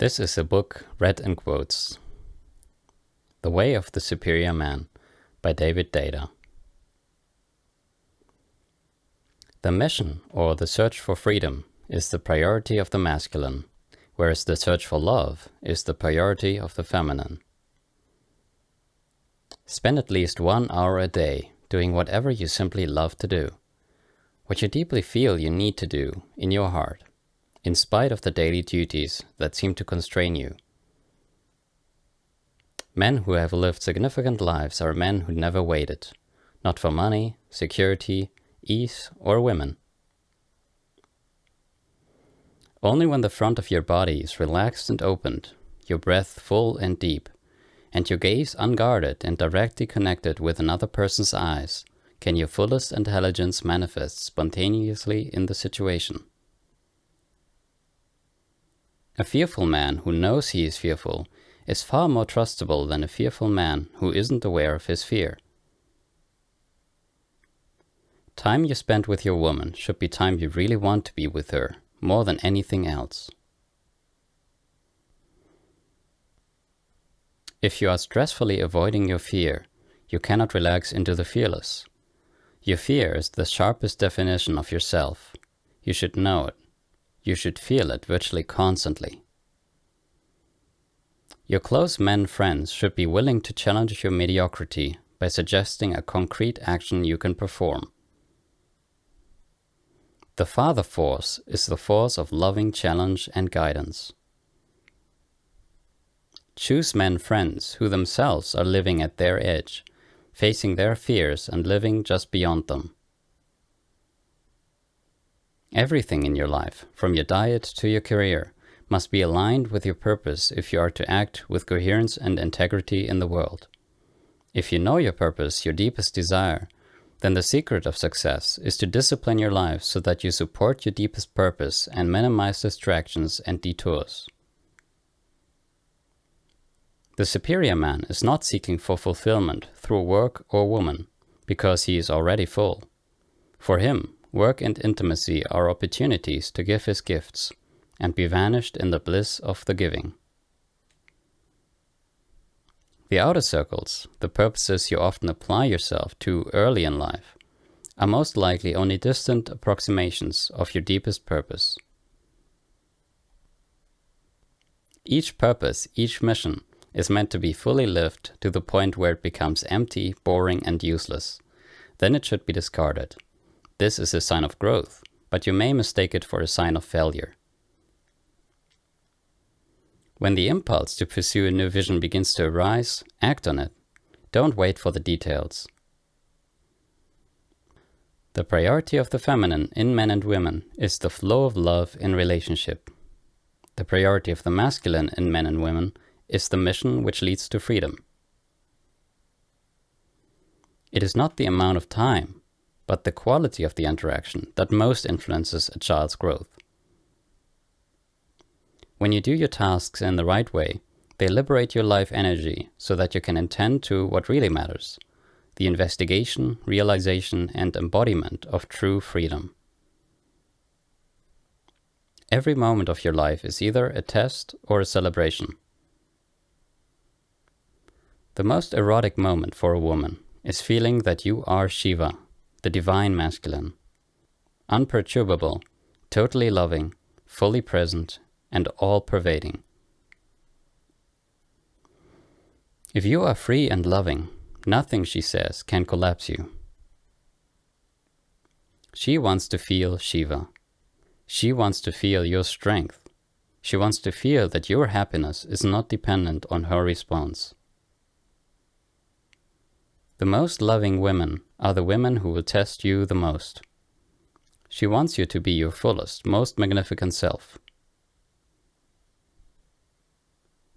This is a book read in quotes. The Way of the Superior Man by David Deida. The mission, or the search for freedom, is the priority of the masculine, whereas the search for love is the priority of the feminine. Spend at least 1 hour a day doing whatever you simply love to do, what you deeply feel you need to do in your heart, in spite of the daily duties that seem to constrain you. Men who have lived significant lives are men who never waited, not for money, security, ease, or women. Only when the front of your body is relaxed and opened, your breath full and deep, and your gaze unguarded and directly connected with another person's eyes, can your fullest intelligence manifest spontaneously in the situation. A fearful man who knows he is fearful is far more trustable than a fearful man who isn't aware of his fear. Time you spend with your woman should be time you really want to be with her, more than anything else. If you are stressfully avoiding your fear, you cannot relax into the fearless. Your fear is the sharpest definition of yourself. You should know it. You should feel it virtually constantly. Your close men friends should be willing to challenge your mediocrity by suggesting a concrete action you can perform. The father force is the force of loving challenge and guidance. Choose men friends who themselves are living at their edge, facing their fears and living just beyond them. Everything in your life, from your diet to your career, must be aligned with your purpose if you are to act with coherence and integrity in the world. If you know your purpose, your deepest desire, then the secret of success is to discipline your life so that you support your deepest purpose and minimize distractions and detours. The superior man is not seeking for fulfillment through work or woman, because he is already full. For him, work and intimacy are opportunities to give his gifts and be vanished in the bliss of the giving. The outer circles, the purposes you often apply yourself to early in life, are most likely only distant approximations of your deepest purpose. Each purpose, each mission, is meant to be fully lived to the point where it becomes empty, boring, and useless. Then it should be discarded. This is a sign of growth, but you may mistake it for a sign of failure. When the impulse to pursue a new vision begins to arise, act on it. Don't wait for the details. The priority of the feminine in men and women is the flow of love in relationship. The priority of the masculine in men and women is the mission which leads to freedom. It is not the amount of time, but the quality of the interaction that most influences a child's growth. When you do your tasks in the right way, they liberate your life energy so that you can attend to what really matters, the investigation, realization, and embodiment of true freedom. Every moment of your life is either a test or a celebration. The most erotic moment for a woman is feeling that you are Shiva, the divine masculine, unperturbable, totally loving, fully present, and all-pervading. If you are free and loving, nothing she says can collapse you. She wants to feel Shiva. She wants to feel your strength. She wants to feel that your happiness is not dependent on her response. The most loving women are the women who will test you the most. She wants you to be your fullest, most magnificent self.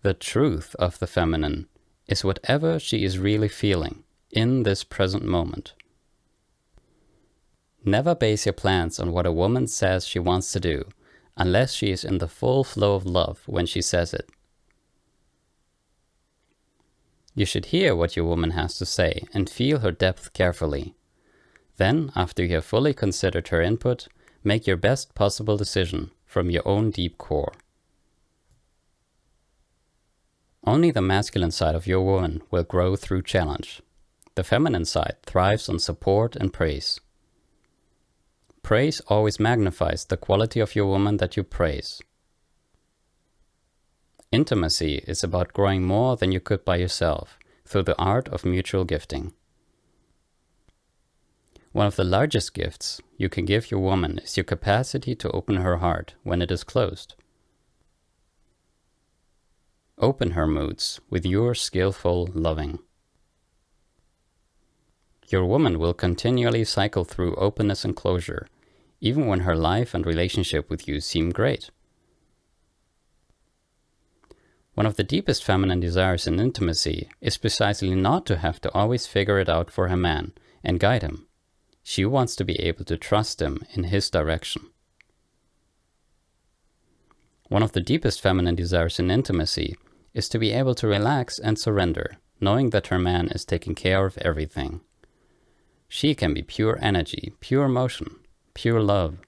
The truth of the feminine is whatever she is really feeling in this present moment. Never base your plans on what a woman says she wants to do, unless she is in the full flow of love when she says it. You should hear what your woman has to say and feel her depth carefully. Then, after you have fully considered her input, make your best possible decision from your own deep core. Only the masculine side of your woman will grow through challenge. The feminine side thrives on support and praise. Praise always magnifies the quality of your woman that you praise. Intimacy is about growing more than you could by yourself through the art of mutual gifting. One of the largest gifts you can give your woman is your capacity to open her heart when it is closed. Open her moods with your skillful loving. Your woman will continually cycle through openness and closure, even when her life and relationship with you seem great. One of the deepest feminine desires in intimacy is precisely not to have to always figure it out for her man and guide him. She wants to be able to trust him in his direction. One of the deepest feminine desires in intimacy is to be able to relax and surrender, knowing that her man is taking care of everything. She can be pure energy, pure motion, pure love,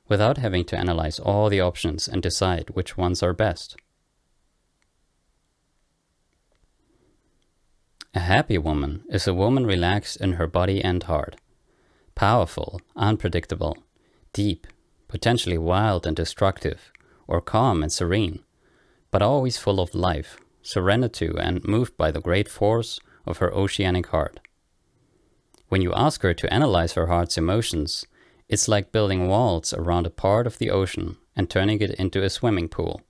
without having to analyze all the options and decide which ones are best. A happy woman is a woman relaxed in her body and heart, powerful, unpredictable, deep, potentially wild and destructive, or calm and serene, but always full of life, surrendered to and moved by the great force of her oceanic heart. When you ask her to analyze her heart's emotions, it's like building walls around a part of the ocean and turning it into a swimming pool.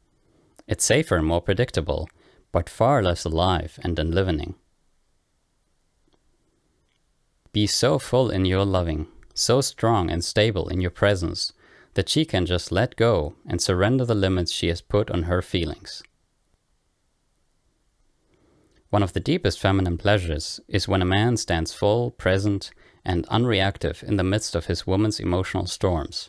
It's safer and more predictable, but far less alive and enlivening. Be so full in your loving, so strong and stable in your presence, that she can just let go and surrender the limits she has put on her feelings. One of the deepest feminine pleasures is when a man stands full, present, and unreactive in the midst of his woman's emotional storms.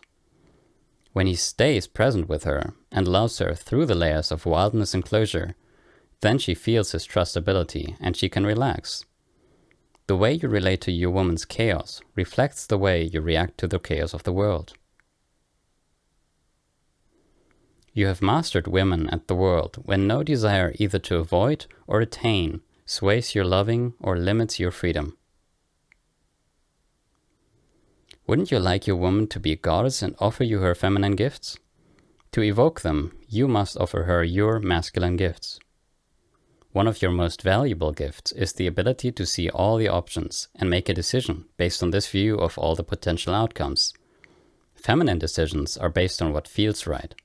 When he stays present with her and loves her through the layers of wildness and closure, then she feels his trustability and she can relax. The way you relate to your woman's chaos reflects the way you react to the chaos of the world. You have mastered women and the world when no desire either to avoid or attain sways your loving or limits your freedom. Wouldn't you like your woman to be a goddess and offer you her feminine gifts? To evoke them, you must offer her your masculine gifts. One of your most valuable gifts is the ability to see all the options and make a decision based on this view of all the potential outcomes. Feminine decisions are based on what feels right.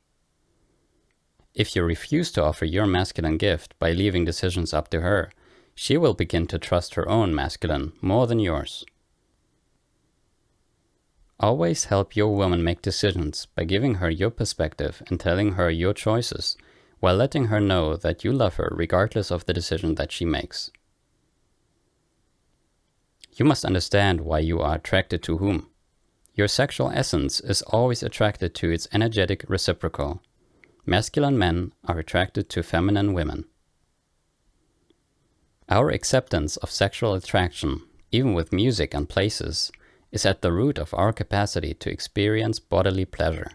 If you refuse to offer your masculine gift by leaving decisions up to her, she will begin to trust her own masculine more than yours. Always help your woman make decisions by giving her your perspective and telling her your choices, while letting her know that you love her regardless of the decision that she makes. You must understand why you are attracted to whom. Your sexual essence is always attracted to its energetic reciprocal. Masculine men are attracted to feminine women. Our acceptance of sexual attraction, even with music and places, is at the root of our capacity to experience bodily pleasure.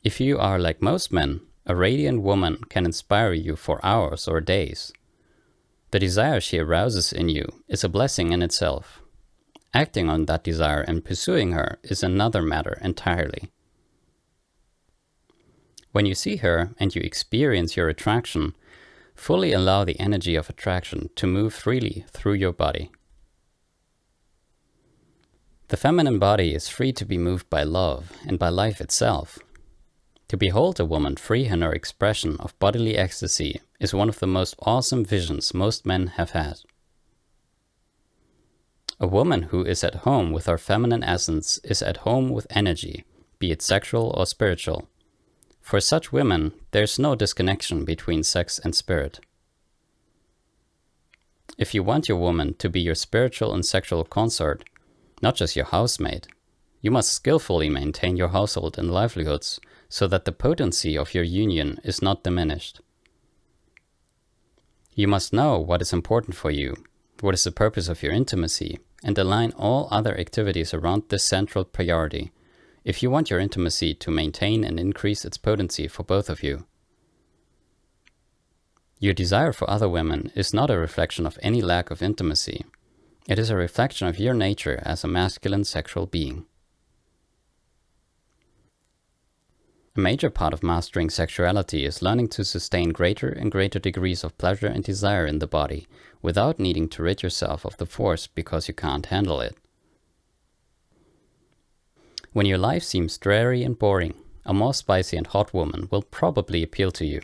If you are like most men, a radiant woman can inspire you for hours or days. The desire she arouses in you is a blessing in itself. Acting on that desire and pursuing her is another matter entirely. When you see her and you experience your attraction, fully allow the energy of attraction to move freely through your body. The feminine body is free to be moved by love and by life itself. To behold a woman free in her expression of bodily ecstasy is one of the most awesome visions most men have had. A woman who is at home with her feminine essence is at home with energy, be it sexual or spiritual. For such women, there's no disconnection between sex and spirit. If you want your woman to be your spiritual and sexual consort, not just your housemaid, you must skillfully maintain your household and livelihoods so that the potency of your union is not diminished. You must know what is important for you, what is the purpose of your intimacy, and align all other activities around this central priority, if you want your intimacy to maintain and increase its potency for both of you. Your desire for other women is not a reflection of any lack of intimacy. It is a reflection of your nature as a masculine sexual being. A major part of mastering sexuality is learning to sustain greater and greater degrees of pleasure and desire in the body without needing to rid yourself of the force because you can't handle it. When your life seems dreary and boring, a more spicy and hot woman will probably appeal to you.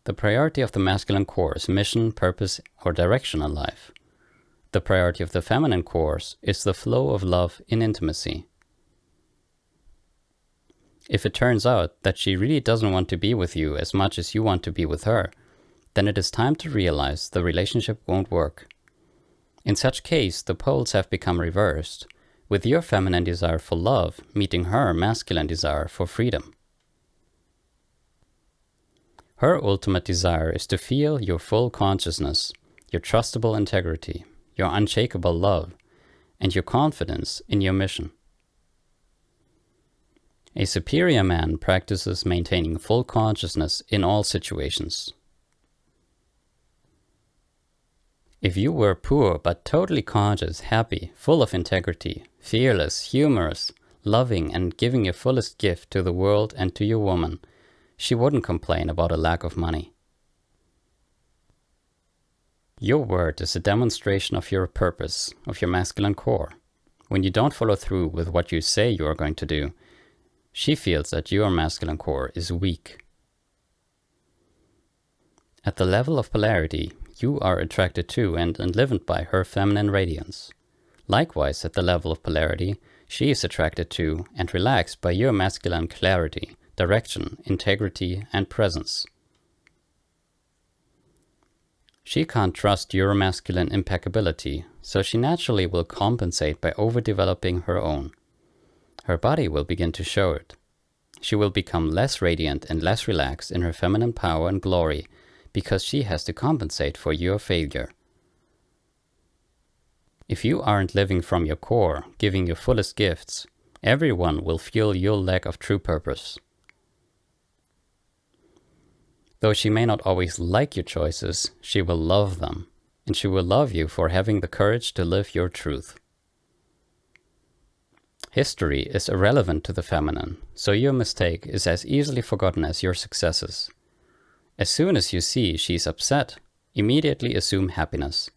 The priority of the masculine core is mission, purpose, or direction in life. The priority of the feminine core is the flow of love in intimacy. If it turns out that she really doesn't want to be with you as much as you want to be with her, then it is time to realize the relationship won't work. In such case, the poles have become reversed, with your feminine desire for love meeting her masculine desire for freedom. Her ultimate desire is to feel your full consciousness, your trustable integrity, your unshakable love, and your confidence in your mission. A superior man practices maintaining full consciousness in all situations. If you were poor but totally conscious, happy, full of integrity, fearless, humorous, loving, and giving your fullest gift to the world and to your woman, she wouldn't complain about a lack of money. Your word is a demonstration of your purpose, of your masculine core. When you don't follow through with what you say you are going to do, she feels that your masculine core is weak. At the level of polarity, you are attracted to and enlivened by her feminine radiance. Likewise, at the level of polarity, she is attracted to and relaxed by your masculine clarity, direction, integrity, and presence. She can't trust your masculine impeccability, so she naturally will compensate by overdeveloping her own. Her body will begin to show it. She will become less radiant and less relaxed in her feminine power and glory because she has to compensate for your failure. If you aren't living from your core, giving your fullest gifts, everyone will feel your lack of true purpose. Though she may not always like your choices, she will love them, and she will love you for having the courage to live your truth. History is irrelevant to the feminine, so your mistake is as easily forgotten as your successes. As soon as you see she's upset, immediately assume happiness.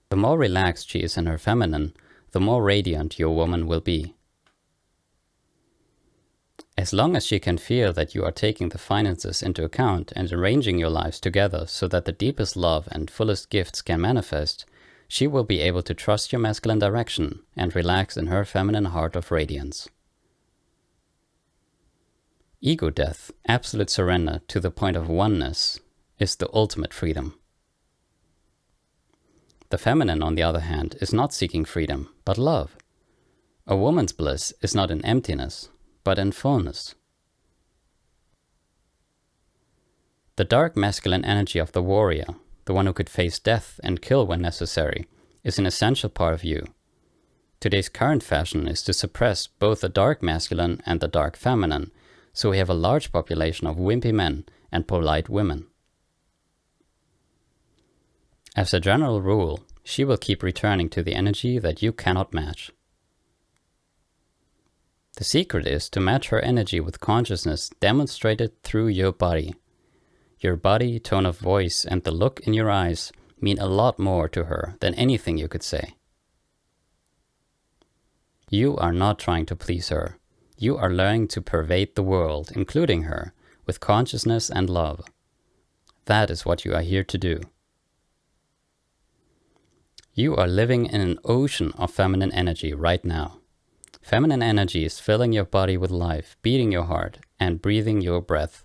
The more relaxed she is in her feminine, the more radiant your woman will be. As long as she can feel that you are taking the finances into account and arranging your lives together so that the deepest love and fullest gifts can manifest, she will be able to trust your masculine direction and relax in her feminine heart of radiance. Ego death, absolute surrender to the point of oneness, is the ultimate freedom. The feminine, on the other hand, is not seeking freedom, but love. A woman's bliss is not in emptiness, but in fullness. The dark masculine energy of the warrior, the one who could face death and kill when necessary, is an essential part of you. Today's current fashion is to suppress both the dark masculine and the dark feminine, so we have a large population of wimpy men and polite women. As a general rule, she will keep returning to the energy that you cannot match. The secret is to match her energy with consciousness demonstrated through your body. Your body, tone of voice, and the look in your eyes mean a lot more to her than anything you could say. You are not trying to please her. You are learning to pervade the world, including her, with consciousness and love. That is what you are here to do. You are living in an ocean of feminine energy right now. Feminine energy is filling your body with life, beating your heart, and breathing your breath.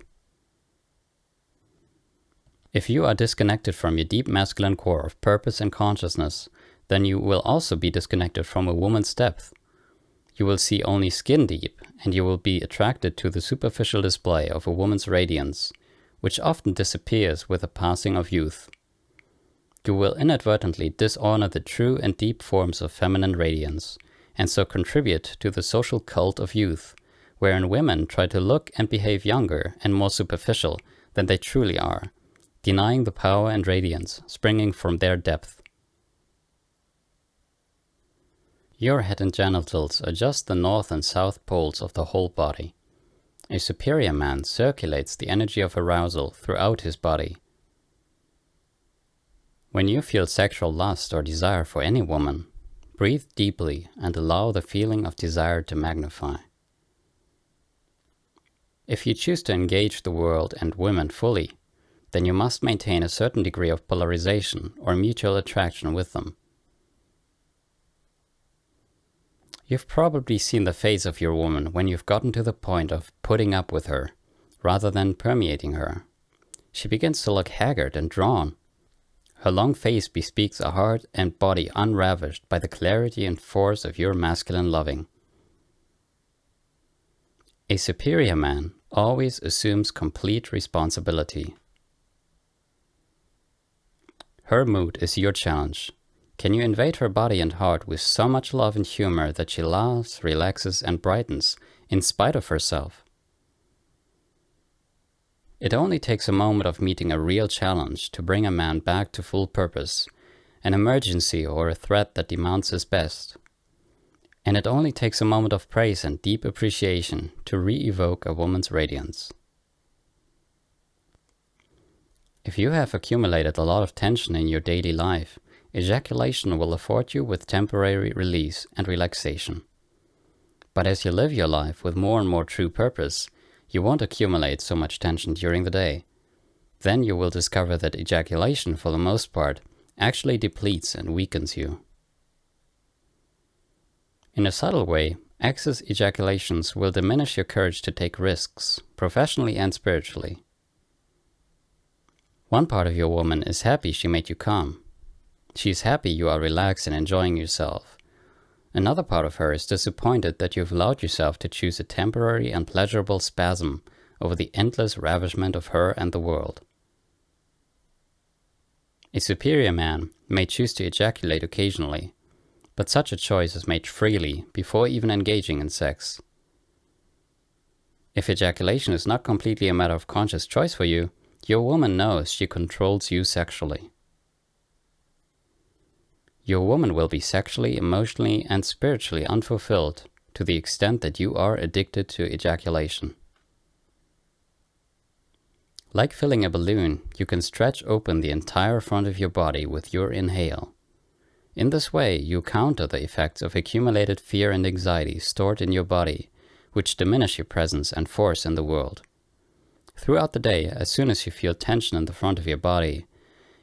If you are disconnected from your deep masculine core of purpose and consciousness, then you will also be disconnected from a woman's depth. You will see only skin deep, and you will be attracted to the superficial display of a woman's radiance, which often disappears with the passing of youth. You will inadvertently dishonor the true and deep forms of feminine radiance, and so contribute to the social cult of youth, wherein women try to look and behave younger and more superficial than they truly are, denying the power and radiance springing from their depth. Your head and genitals are just the north and south poles of the whole body. A superior man circulates the energy of arousal throughout his body. When you feel sexual lust or desire for any woman, breathe deeply and allow the feeling of desire to magnify. If you choose to engage the world and women fully, then you must maintain a certain degree of polarization or mutual attraction with them. You've probably seen the face of your woman when you've gotten to the point of putting up with her, rather than permeating her. She begins to look haggard and drawn. Her long face bespeaks a heart and body unravished by the clarity and force of your masculine loving. A superior man always assumes complete responsibility. Her mood is your challenge. Can you invade her body and heart with so much love and humor that she laughs, relaxes, and brightens in spite of herself? It only takes a moment of meeting a real challenge to bring a man back to full purpose, an emergency or a threat that demands his best. And it only takes a moment of praise and deep appreciation to re-evoke a woman's radiance. If you have accumulated a lot of tension in your daily life, ejaculation will afford you with temporary release and relaxation. But as you live your life with more and more true purpose, you won't accumulate so much tension during the day. Then you will discover that ejaculation, for the most part, actually depletes and weakens you. In a subtle way, excess ejaculations will diminish your courage to take risks, professionally and spiritually. One part of your woman is happy she made you come. She is happy you are relaxed and enjoying yourself. Another part of her is disappointed that you've allowed yourself to choose a temporary and pleasurable spasm over the endless ravishment of her and the world. A superior man may choose to ejaculate occasionally, but such a choice is made freely before even engaging in sex. If ejaculation is not completely a matter of conscious choice for you, your woman knows she controls you sexually. Your woman will be sexually, emotionally, and spiritually unfulfilled to the extent that you are addicted to ejaculation. Like filling a balloon, you can stretch open the entire front of your body with your inhale. In this way, you counter the effects of accumulated fear and anxiety stored in your body, which diminish your presence and force in the world. Throughout the day, as soon as you feel tension in the front of your body,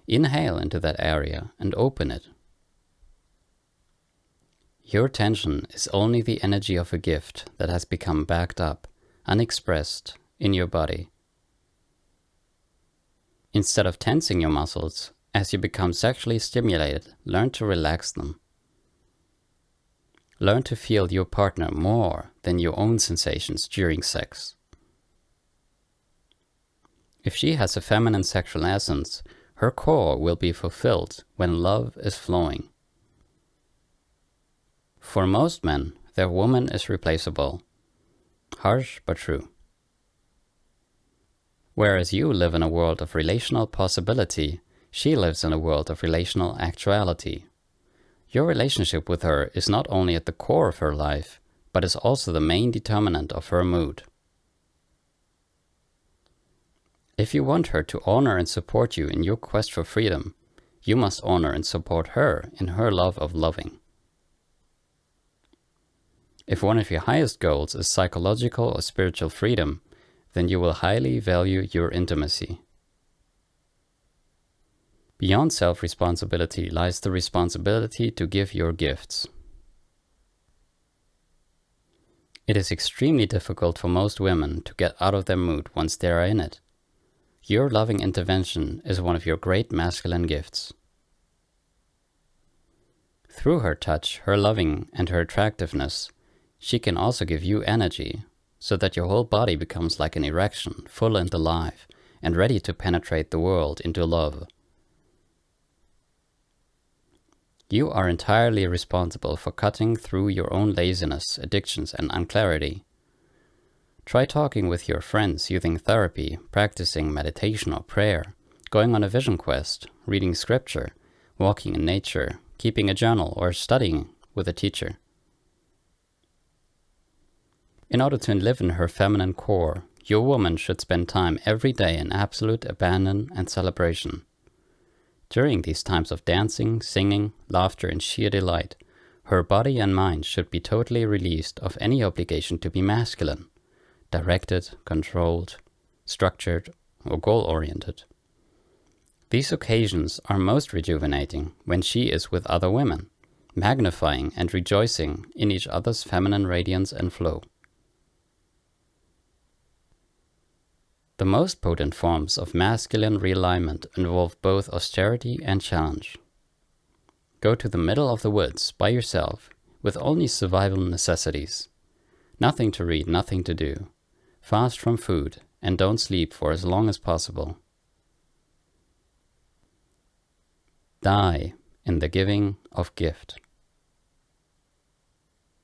inhale into that area and open it. Your tension is only the energy of a gift that has become backed up, unexpressed, in your body. Instead of tensing your muscles, as you become sexually stimulated, learn to relax them. Learn to feel your partner more than your own sensations during sex. If she has a feminine sexual essence, her core will be fulfilled when love is flowing. For most men, their woman is replaceable. Harsh but true. Whereas you live in a world of relational possibility, she lives in a world of relational actuality. Your relationship with her is not only at the core of her life, but is also the main determinant of her mood. If you want her to honor and support you in your quest for freedom, you must honor and support her in her love of loving. If one of your highest goals is psychological or spiritual freedom, then you will highly value your intimacy. Beyond self-responsibility lies the responsibility to give your gifts. It is extremely difficult for most women to get out of their mood once they are in it. Your loving intervention is one of your great masculine gifts. Through her touch, her loving, and her attractiveness, she can also give you energy, so that your whole body becomes like an erection, full and alive, and ready to penetrate the world into love. You are entirely responsible for cutting through your own laziness, addictions, and unclarity. Try talking with your friends, using therapy, practicing meditation or prayer, going on a vision quest, reading scripture, walking in nature, keeping a journal, or studying with a teacher. In order to live in her feminine core, your woman should spend time every day in absolute abandon and celebration. During these times of dancing, singing, laughter, and sheer delight, her body and mind should be totally released of any obligation to be masculine, directed, controlled, structured, or goal-oriented. These occasions are most rejuvenating when she is with other women, magnifying and rejoicing in each other's feminine radiance and flow. The most potent forms of masculine realignment involve both austerity and challenge. Go to the middle of the woods by yourself with only survival necessities. Nothing to read, nothing to do. Fast from food and don't sleep for as long as possible. Die in the giving of gift.